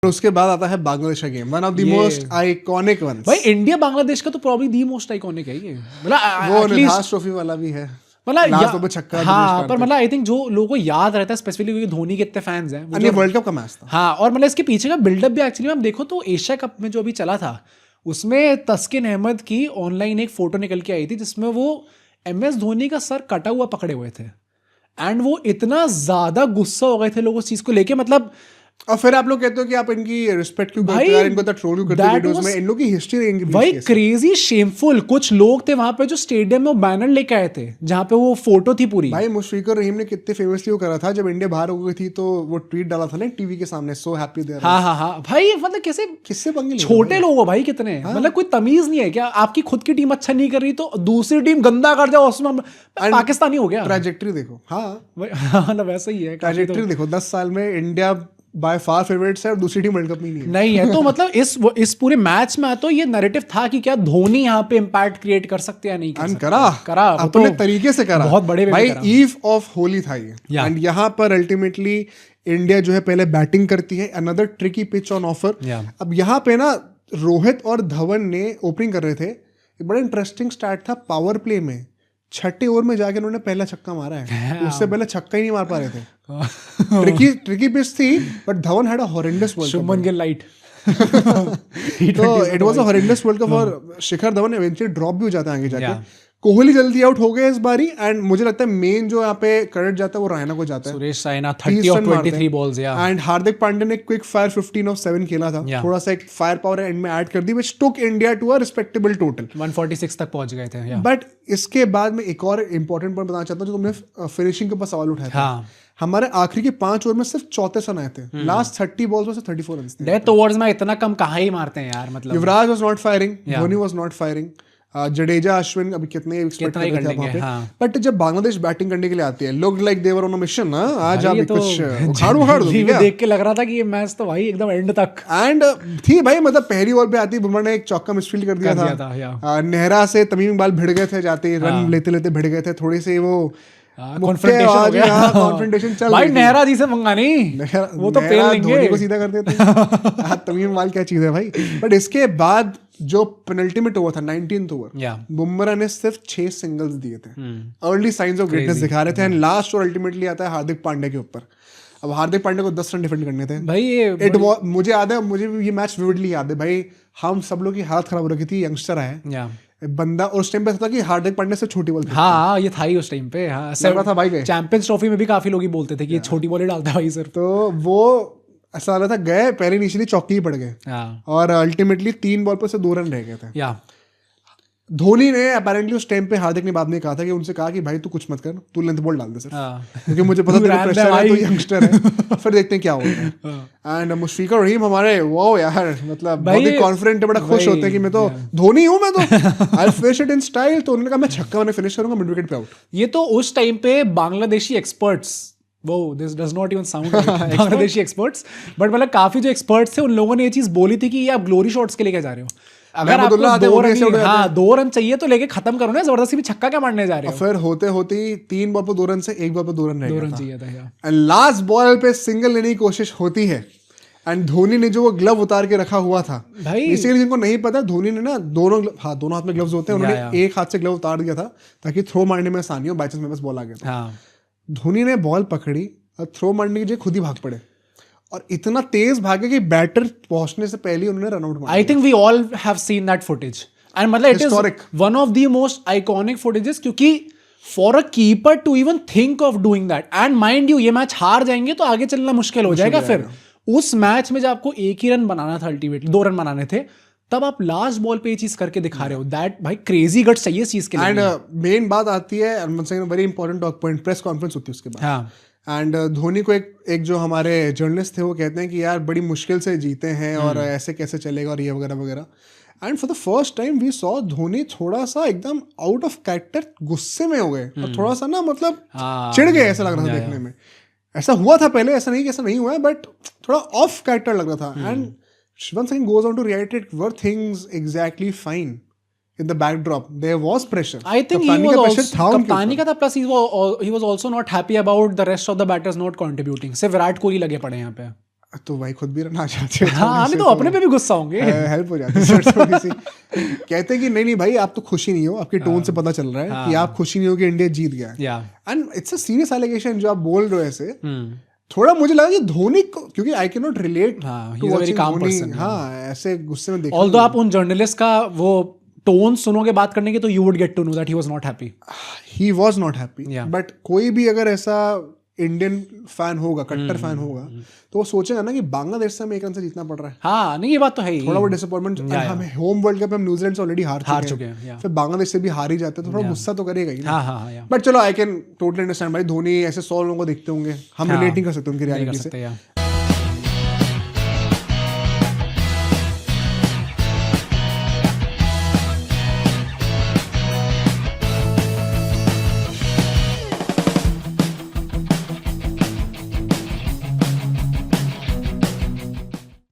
उसके बाद आता है बांग्लादेश का game, one of the most iconic ones. भाई इंडिया बांग्लादेश का तो प्रॉब्ली दी मोस्ट आइकॉनिक है ये, मतलब वो निधास ट्रॉफी वाला भी है, मतलब छक्का। हाँ, पर मतलब आई थिंक जो लोगों को याद रहता है स्पेसिफिकली क्योंकि धोनी के इतने फैंस हैं, ये वर्ल्ड कप का मैच था। हाँ, और मतलब इसके पीछे का बिल्डअप भी एक्चुअली हम देखो तो एशिया कप में जो अभी चला था उसमें तस्किन अहमद की ऑनलाइन एक फोटो निकल के आई थी जिसमें वो MS धोनी का सर कटा हुआ पकड़े हुए थे, एंड वो इतना ज्यादा गुस्सा हो गए थे लोग उस चीज को लेके, मतलब और फिर आप लोग कहते हो कि आप इनकी रिस्पेक्ट क्यों करते हो यार, इनको तो ट्रोल क्यों करते हो वीडियोस में, इन लोग की हिस्ट्री रहेंगी भाई क्रेजी शेमफुल। कुछ लोग थे वहां पे जो स्टेडियम में वो बैनर लेके आए थे जहां पे वो फोटो थी पूरी। भाई मुशफिकुर रहीम ने कितने फेमसली वो करा था जब इंडिया बाहर हो गई थी, तो वो ट्वीट डाला था ना टीवी के सामने, सो हैप्पी देयर। हाँ हाँ हाँ भाई, मतलब कैसे किससे पंगे छोटे लोग हो भाई कितने, मतलब कोई तमीज नहीं है क्या? आपकी खुद की टीम अच्छा नहीं कर रही तो दूसरी टीम गंदा कर जाओ, उसमें पाकिस्तानी हो गया। ट्रैजेक्टरी देखो, हाँ मतलब वैसा ही है ट्रैजेक्टरी देखो, 10 साल में इंडिया बाय फार फेवरेट्स है और दूसरी टीम वर्ल्ड कप में नहीं है। तो मतलब इस पूरे मैच में तो ये नैरेटिव था कि क्या धोनी यहाँ पे इम्पैक्ट क्रिएट कर सकते हैं या नहीं कर सकते। करा अपने तरीके से करा, बहुत बड़े भाई ईव ऑफ होली था ये, एंड यहाँ पर अल्टीमेटली इंडिया जो है पहले बैटिंग करती है, another tricky pitch on offer. अब यहाँ पे ना रोहित और धवन ने ओपनिंग कर रहे थे, एक बड़ा इंटरेस्टिंग स्टार्ट था पावर प्ले में, छठे ओवर में जाके उन्होंने पहला छक्का मारा है, उससे पहले छक्का ही नहीं मार पा रहे थे। ट्रिकी पिच थी, but Dhawan had a horrendous World Cup. Shubman Gill लाइट तो it was a horrendous World Cup, और शिखर धवन इवेंचुअली ड्रॉप भी हो जाता है आगे जाके। कोहली जल्दी आउट हो गए इस बारी, एंड मुझे लगता है मेन जो यहाँ पे क्रेडिट जाता है वो रैना को जाता है। Suresh Raina 30 of 23 balls, and Hardik Pandya ने क्विक फायर 15 of 7 खेला था, थोड़ा सा एक फायर पावर एंड में ऐड कर दी, which took India to a respectable total 146 तक पहुंच गए थे। बट इसके बाद में एक और इंपॉर्टेंट पॉइंट बताना चाहता हूँ, जो तुमने फिनिशिंग के ऊपर सवाल उठाया था। हमारे आखिरी के 5 ओवर में सिर्फ 34 रन आए थे, लास्ट 30 बॉल्स में से 34 रन थे। डेथ ओवर्स में इतना कम कहाँ ही मारते हैं यार, मतलब Yuvraj was not firing, Dhoni was not firing, Jadeja Ashwin अभी कितने एक्सपेक्ट कर रहे थे वहां पे। बट जब बांग्लादेश बैटिंग करने के लिए आती है, लोग like they were on a mission ना, आज आप कुछ उखाड़ दो क्या? देख के लग रहा था कि ये मैच तो भाई एकदम एंड तक एंड थी भाई, मतलब पहली बॉल पे आती बुमराह ने एक चौका मिसफील्ड कर दिया था। नेहरा से तमीम इकबाल भिड़ गए थे, जाते रन लेते लेते भिड़ गए थे, थोड़ी सी वो कॉन्फ्रंटेशन चल भाई। नेहरा जी से पंगा नहीं, वो तो पेल लेंगे, धोनी को सीधा कर देते हैं। तमीम इकबाल क्या चीज है भाई। बट इसके बाद जो पेनल्टीमेट ओवर था 19th ओवर, बुमराह ने सिर्फ 6 सिंगल्स दिए थे, अर्ली साइंस ऑफ ग्रेटनेस दिखा रहे थे, एंड लास्ट और अल्टीमेटली आता है हार्दिक पांड्या के ऊपर। अब हार्दिक पांड्या को 10 रन डिफेंड करने थे भाई। मुझे याद है, मुझे ये मैच विविडली याद है भाई, हम सब लोग की हालत खराब हो रखी थी, यंगस्टर आया बंदा, और उस टाइम पे था कि हार्दिक पांड्या से छोटी बॉल। हाँ ये था ही उस टाइम पे, हाँ था भाई। चैंपियंस ट्रॉफी में भी काफी लोग ही बोलते थे कि ये छोटी बॉल ही डालता है भाई सर। तो वो ऐसा लगा था, गए पहले इनिशियली चौकी ही पड़ गए, और अल्टीमेटली 3 बॉल पर से 2 रन रह गए थे। धोनी ने अपेरेंटली उस टाइम पे हार्दिक ने बाद में कहा था कि उनसे कहा कि भाई तू कुछ मत कर, तू लेंथ बॉल डाल दे सिर्फ, क्योंकि मुझे पता तेरा प्रेशर है, तू यंगस्टर है, फिर देखते हैं क्या होता है। एंड मुशफिकुर रहीम हमारे वो यार, मतलब बहुत ही कॉन्फिडेंट है, बड़ा खुश होते हैं कि मैं तो धोनी हूं, मैं तो I finish it in style. तो उन्होंने कहा मैं छक्का मैंने फिनिश करूंगा मिड विकेट पे आउट। ये तो उस टाइम पे बांग्लादेशी एक्सपर्ट्स, वो this does not even sound Bangladeshi experts, but मतलब काफी जो एक्सपर्ट्स थे उन लोगों ने ये चीज बोली थी कि ये आप ग्लोरी शॉट्स के लिए क्या जा रहे हो, अगर आपको 2 रन चाहिए तो लेके खत्म करो ना, जबरदस्ती भी छक्का क्या मारने जा रहे हो। फिर होते होते 3 बॉल पर 2 रन से 1 बॉल पर 2 रन रह गया चाहिए था, एंड लास्ट बॉल पे सिंगल लेने की कोशिश होती है, एंड धोनी ने जो वो ग्लव उतार के रखा हुआ था भाई, इसीलिए जिनको नहीं पता, धोनी ने ना दोनों हाथ में ग्लव्स होते हैं, उन्होंने एक हाथ से ग्लव उतार दिया था ताकि थ्रो मारने में आसानी हो, बाई चांस मेरे पास बॉल आ गया। धोनी ने बॉल पकड़ी और थ्रो मारने की जगह खुद ही भाग पड़े, और इतना तेज भागे कि बैटर पहुंचने से पहले उन्होंने रन आउट मारा। I think we all have seen that footage, and मतलब it is one of the most iconic footages, क्योंकि for a keeper to even think of doing that, and mind you ये match हार जाएंगे तो आगे चलना मुश्किल हो जाएगा। फिर उस मैच में जब आपको 1 ही रन बनाना था, अल्टीमेटली 2 रन बनाने थे, तब आप लास्ट बॉल पे ये चीज करके दिखा रहे हो, दैट भाई क्रेजी गट्स चाहिए इस चीज के लिए। एंड मेन बात आती है, very important talk point, press conference होती है उसके बाद। एंड धोनी को एक जो हमारे जर्नलिस्ट थे वो कहते हैं कि यार बड़ी मुश्किल से जीते हैं और ऐसे कैसे चलेगा और ये वगैरह वगैरह। And for the first time we saw Dhoni थोड़ा सा एकदम आउट ऑफ कैरेक्टर गुस्से में हो गए, और थोड़ा सा ना मतलब चिढ़ गए, ऐसा लग रहा था देखने में। ऐसा हुआ था पहले, ऐसा नहीं कि ऐसा नहीं हुआ है, बट थोड़ा ऑफ कैरेक्टर लग रहा था। And Shivan Singh goes on to react, were things exactly fine in the backdrop there was pressure. I think he was also कप्तानी का था, plus he was also not happy about the rest of the batters not contributing. सिर्फ विराट कोहली लगे पड़े यहाँ पे। तो भाई खुद भी रन आ जाते हैं। हाँ नहीं तो अपने पे भी गुस्सा होंगे। हेल्प हो जाती है थोड़ी सी। कहते हैं कि नहीं भाई आप तो खुशी नहीं हो, आपके टोन से पता चल रहा है कि आप खुशी नहीं हो कि इंडिया जीत गया। And it's a serious allegation जो आप बोल रहे हो ऐसे। थोड़ा मुझे लगा कि धोनी को, क्योंकि I can not relate to watching Dhoni, हाँ ऐसे गुस्से में देखा। ऑल्दो आप उन जर्नलिस्ट का वो टोन सुनोगे बात करने के तो you would get to know that he was not happy. He was not happy, but कोई भी अगर ऐसा इंडियन फैन होगा, कट्टर फैन होगा, तो वो सोचेगा ना कि बांग्लादेश से हमें 1 रन से जीतना पड़ रहा है। हाँ नहीं ये बात तो है ही। थोड़ा वो डिसअपॉइंटमेंट, हमें होम वर्ल्ड कप में न्यूजीलैंड से ऑलरेडी हार चुके हैं, फिर बांग्लादेश से भी हार ही जाते हैं, तो थोड़ा गुस्सा तो करेगा ही ना। बट चलो आई कैन टोटली अंडरस्टैंड भाई, धोनी ऐसे 100 लोगों को देखते होंगे, हम रिलेट नहीं कर सकते उनकी रियलिटी से।